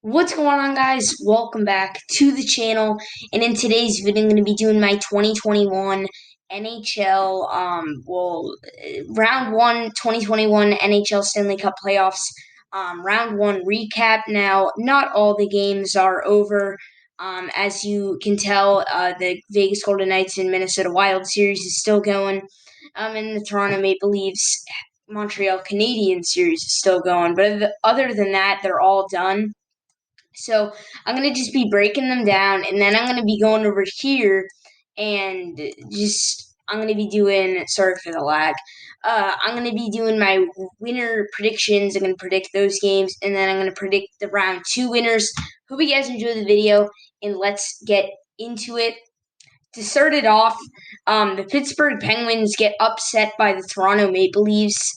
What's going on, guys? Welcome back to the channel. And in today's video, I'm going to be doing my 2021 NHL, round one 2021 NHL Stanley Cup playoffs, round one recap. Now, not all the games are over. As you can tell, the Vegas Golden Knights and Minnesota Wild series is still going. And the Toronto Maple Leafs Montreal Canadiens series is still going. But other than that, they're all done. So I'm going to just be breaking them down, and then I'm going to be going over here and I'm going to be doing, sorry for the lag, I'm going to be doing my winner predictions. I'm going to predict those games, and then I'm going to predict the round two winners. Hope you guys enjoy the video, and let's get into it. To start it off, the Pittsburgh Penguins get upset by the Toronto Maple Leafs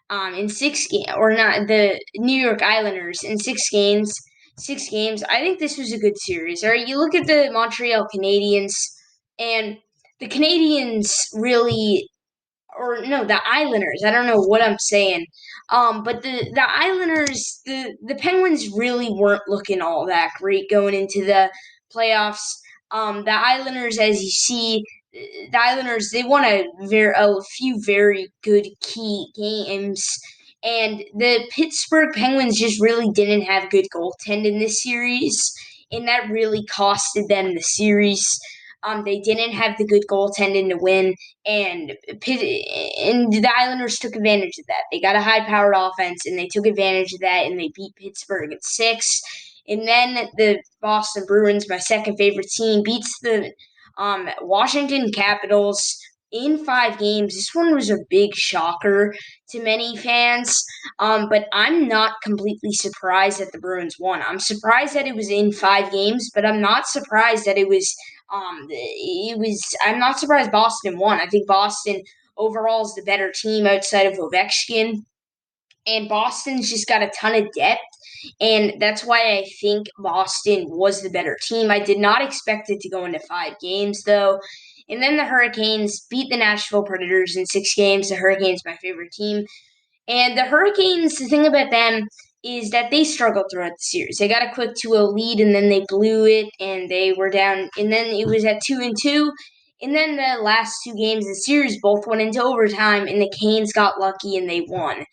in six games, or not, the New York Islanders in six games. Six games. I think this was a good series. All right, you look at the Montreal Canadiens, and the Canadiens really, or no, the Islanders. I don't know what I'm saying. But the Islanders, the Penguins really weren't looking all that great going into the playoffs. The Islanders, as you see, the Islanders they won a few very good key games, and the Pittsburgh Penguins just really didn't have good goaltending in this series, and that really costed them the series. They didn't have the good goaltending to win, and the Islanders took advantage of that. They got a high-powered offense, and they took advantage of that, and they beat Pittsburgh at 6. And then the Boston Bruins, my second favorite team, beats the Washington Capitals in 5 games. This one was a big shocker to many fans, but I'm not completely surprised that the Bruins won. I'm surprised that it was in 5 games, but I'm not surprised that it was. I'm not surprised Boston won. I think Boston overall is the better team outside of Ovechkin, and Boston's just got a ton of depth, and that's why I think Boston was the better team. I did not expect it to go into 5 games, though. And then the Hurricanes beat the Nashville Predators in 6 games. The Hurricanes, my favorite team. And the Hurricanes, the thing about them is that they struggled throughout the series. They got a quick 2-0 lead, and then they blew it, and they were down. And then it was at 2-2. And then the last 2 games of the series both went into overtime, and the Canes got lucky and they won.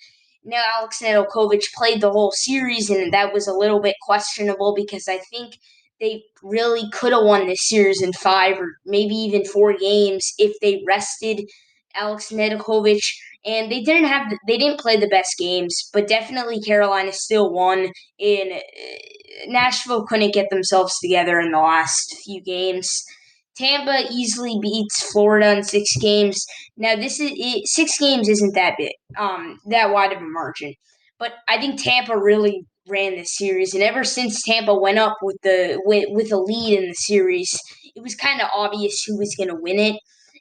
Now, Alex Nedeljkovic played the whole series, and that was a little bit questionable because I think they really could have won this series in 5 or maybe even 4 games if they rested Alex Nedeljkovic. And they didn't play the best games, but definitely Carolina still won. In Nashville couldn't get themselves together in the last few games. Tampa easily beats Florida in 6 games. Now, 6 games isn't that big, that wide of a margin, but I think Tampa really ran the series, and ever since Tampa went up with a lead in the series, it was kind of obvious who was going to win it.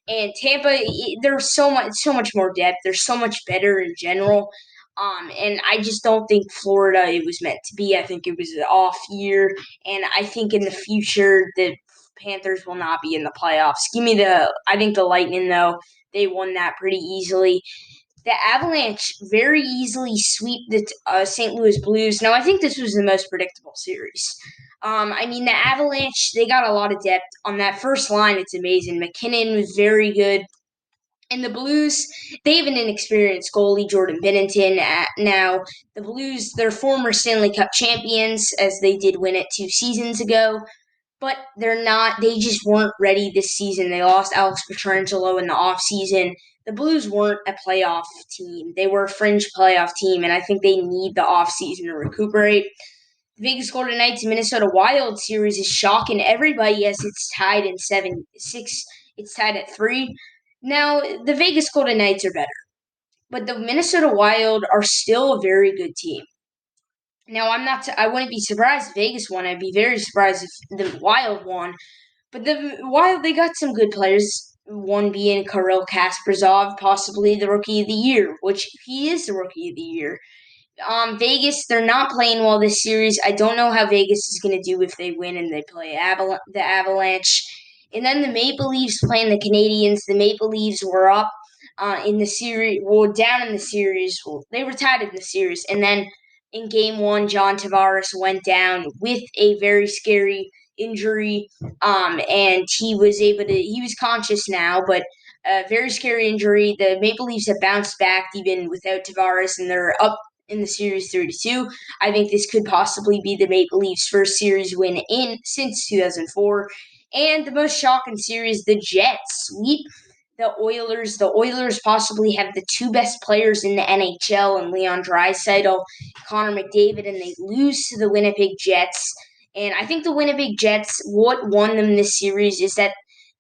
And Tampa, there's so much more depth. They're so much better in general. And I just don't think Florida it was meant to be. I think it was an off year, and I think in the future the Panthers will not be in the playoffs. I think the Lightning though they won that pretty easily. The Avalanche very easily sweep the St. Louis Blues. Now, I think this was the most predictable series. I mean, the Avalanche, they got a lot of depth on that first line. It's amazing. McKinnon was very good. And the Blues, they have an inexperienced goalie, Jordan Binnington. Now, the Blues, they're former Stanley Cup champions, as they did win it 2 seasons ago. But they just weren't ready this season. They lost Alex Pietrangelo in the offseason. The Blues weren't a playoff team. They were a fringe playoff team, and I think they need the offseason to recuperate. The Vegas Golden Knights and Minnesota Wild series is shocking everybody as it's tied in 7-6. It's tied at 3. Now, the Vegas Golden Knights are better, but the Minnesota Wild are still a very good team. Now, I wouldn't be surprised if Vegas won. I'd be very surprised if the Wild won. But the Wild, they got some good players. One being Kirill Kaprizov, possibly the Rookie of the Year, which he is the Rookie of the Year. Vegas, they're not playing well this series. I don't know how Vegas is going to do if they win and they play the Avalanche. And then the Maple Leafs playing the Canadiens. The Maple Leafs were up in the series, well, down in the series. Well, they were tied in the series. And then in Game 1, John Tavares went down with a very scary injury, and he was conscious now, but a very scary injury. The Maple Leafs have bounced back even without Tavares, and they're up in the series 32. I think this could possibly be the Maple Leafs' first series win in since 2004. And the most shocking series, the Jets sweep the Oilers. The Oilers possibly have the two best players in the NHL, and Leon Draisaitl, Connor McDavid, and they lose to the Winnipeg Jets. And I think the Winnipeg Jets, what won them this series is that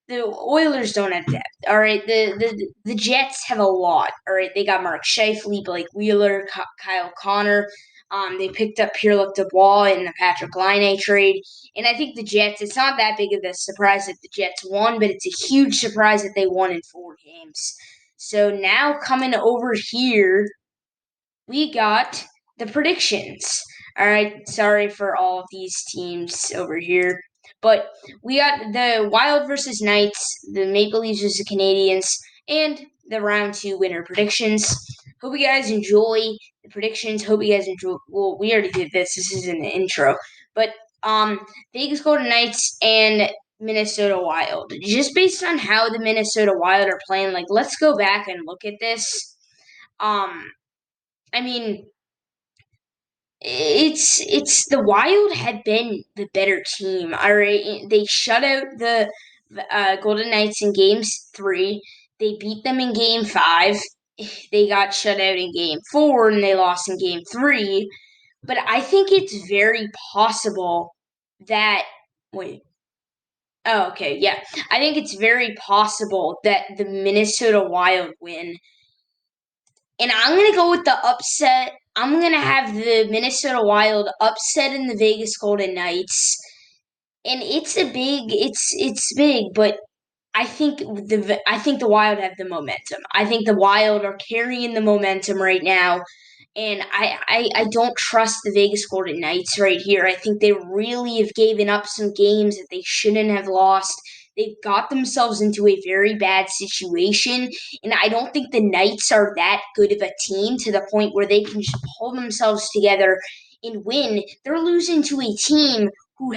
the Oilers don't have depth. All right, the Jets have a lot. All right, they got Mark Scheifele, Blake Wheeler, Kyle Connor. They picked up Pierre-Luc Dubois in the Patrick Laine trade. And I think the Jets, it's not that big of a surprise that the Jets won, but it's a huge surprise that they won in 4 games. So now coming over here, we got the predictions. All right, sorry for all of these teams over here. But we got the Wild versus Knights, the Maple Leafs versus the Canadiens, and the round 2 winner predictions. Hope you guys enjoy the predictions. Hope you guys enjoy. Well, we already did this. This is in the intro. But Vegas Golden Knights and Minnesota Wild. Just based on how the Minnesota Wild are playing, like let's go back and look at this. I mean, it's the Wild had been the better team. All right, they shut out the Golden Knights in Game 3. They beat them in Game 5. They got shut out in Game 4, and they lost in Game 3. But I think it's very possible that wait. Oh, okay, yeah. I think it's very possible that the Minnesota Wild win. And I'm going to go with the upset. I'm going to have the Minnesota Wild upset in the Vegas Golden Knights. And it's big, but I think the Wild have the momentum. I think the Wild are carrying the momentum right now. And I don't trust the Vegas Golden Knights right here. I think they really have given up some games that they shouldn't have lost. They've got themselves into a very bad situation. And I don't think the Knights are that good of a team to the point where they can just pull themselves together and win. They're losing to a team who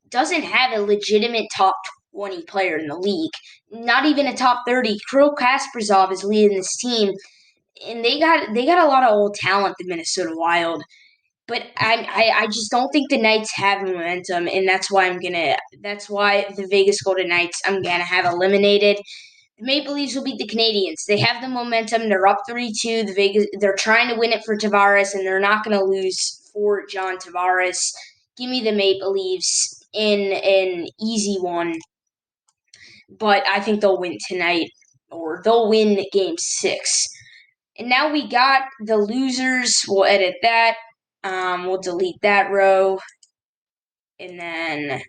doesn't have a legitimate top 20 player in the league. Not even a top 30. Kirill Kaprizov is leading this team, and they got a lot of old talent, the Minnesota Wild. But I just don't think the Knights have momentum, and that's why the Vegas Golden Knights I'm gonna have eliminated. The Maple Leafs will beat the Canadiens. They have the momentum. They're up 3-2. They're trying to win it for Tavares, and they're not gonna lose for John Tavares. Give me the Maple Leafs in an easy one, but I think they'll win tonight, or they'll win Game 6. And now we got the losers. We'll edit that. We'll delete that row. And then,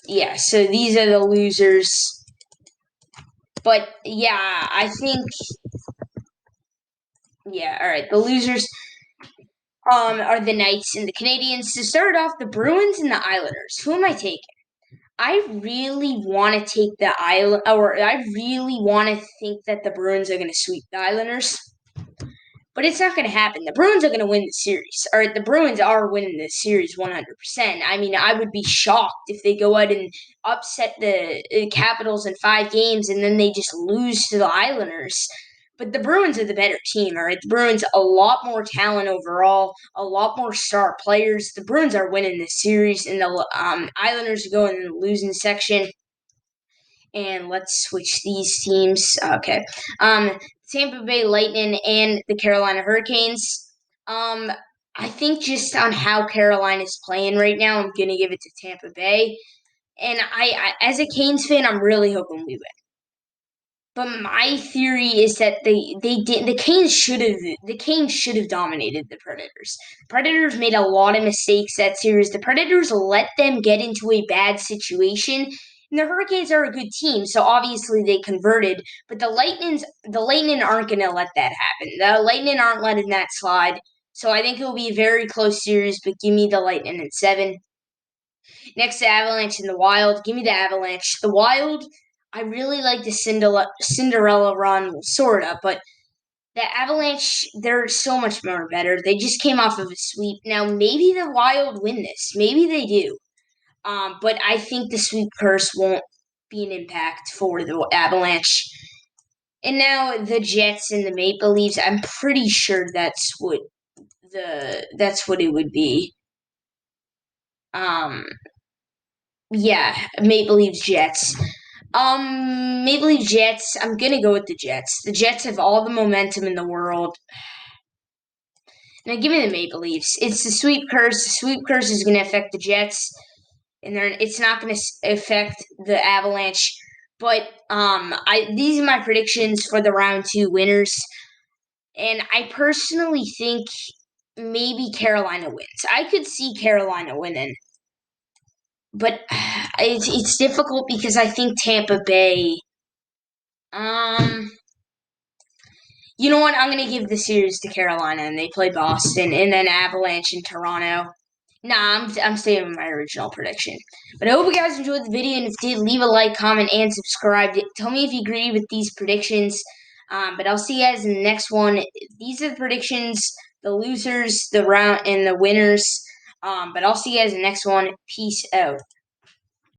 yeah, so these are the losers. But, yeah, I think, yeah, all right. The losers are the Knights and the Canadiens. To start off, the Bruins and the Islanders. Who am I taking? I really want to take the Island, or I really want to think that the Bruins are going to sweep the Islanders. But it's not going to happen. The Bruins are going to win the series. Or the Bruins are winning the series 100%. I mean, I would be shocked if they go out and upset the Capitals in 5 games and then they just lose to the Islanders. But the Bruins are the better team, all right? The Bruins, a lot more talent overall, a lot more star players. The Bruins are winning this series, and the Islanders are going in the losing section. And let's switch these teams. Okay. Tampa Bay Lightning and the Carolina Hurricanes. I think just on how Carolina's playing right now, I'm gonna give it to Tampa Bay. And I as a Canes fan, I'm really hoping we win. But my theory is that the Canes should have dominated the Predators. Predators made a lot of mistakes that series. The Predators let them get into a bad situation. And the Hurricanes are a good team, so obviously they converted. But the Lightning aren't going to let that happen. The Lightning aren't letting that slide. So I think it will be a very close series. But give me the Lightning in 7. Next, the Avalanche and the Wild. Give me the Avalanche. The Wild, I really like the Cinderella run, sort of, but the Avalanche, they're so much more better. They just came off of a sweep. Now, maybe the Wild win this. Maybe they do. But I think the sweep curse won't be an impact for the Avalanche. And now the Jets and the Maple Leafs, I'm pretty sure that's what it would be. Um, yeah, Maple Leafs Jets. Maple Leaf Jets. I'm gonna go with the Jets. The Jets have all the momentum in the world. Now, give me the Maple Leafs. It's the sweep curse. The sweep curse is gonna affect the Jets, and it's not gonna affect the Avalanche. But these are my predictions for the round 2 winners, and I personally think maybe Carolina wins. I could see Carolina winning, but it's difficult because I think Tampa Bay. Um, you know what? I'm gonna give the series to Carolina, and they play Boston, and then Avalanche and Toronto. Nah, I'm staying with my original prediction. But I hope you guys enjoyed the video, and if you did, leave a like, comment, and subscribe. Tell me if you agree with these predictions. But I'll see you guys in the next one. These are the predictions, the losers, the round, and the winners. But I'll see you guys in the next one. Peace out.